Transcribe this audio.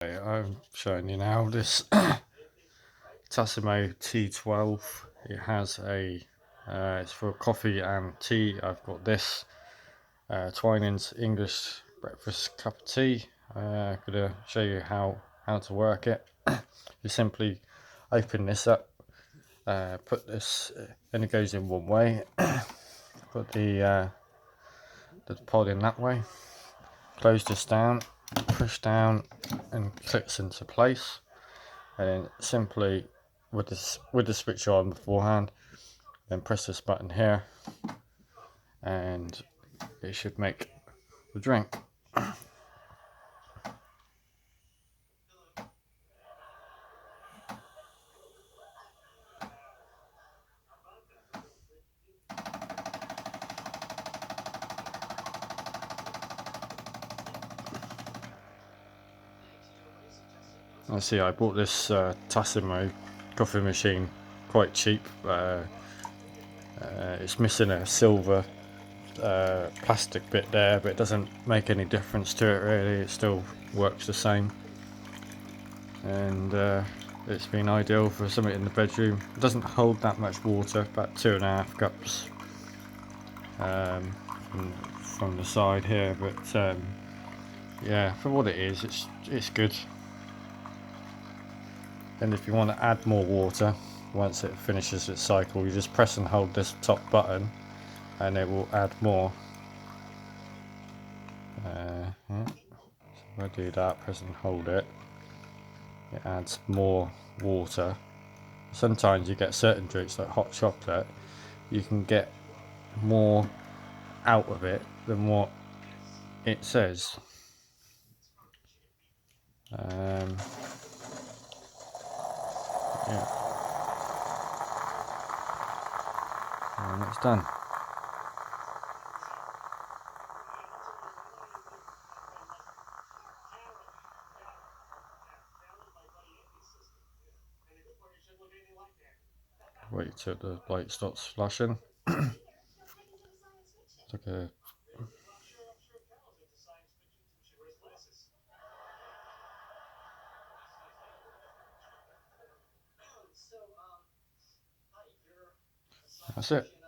I'm showing you now this Tassimo T12. It has a it's for coffee and tea. I've got this Twinings English breakfast cup of tea. I'm gonna show you how to work it. You simply open this up, put this, and it goes in one way. Put the pod in that way. Close this down, push down, and clicks into place. And then simply with the switch on beforehand, then press this button here, and it should make the drink. I see. I bought this Tassimo coffee machine quite cheap. It's missing a silver plastic bit there, but it doesn't make any difference to it really. It still works the same, and it's been ideal for something in the bedroom. It doesn't hold that much water, about 2.5 cups from the side here, but yeah, for what it is, it's good. And if you want to add more water once it finishes its cycle, you just press and hold this top button and it will add more. Yeah. So if I do that, press and hold it, it adds more water. Sometimes you get certain drinks like hot chocolate, you can get more out of it than what it says. Yeah, and it's done. Wait till the light starts flashing. It's like a That's it.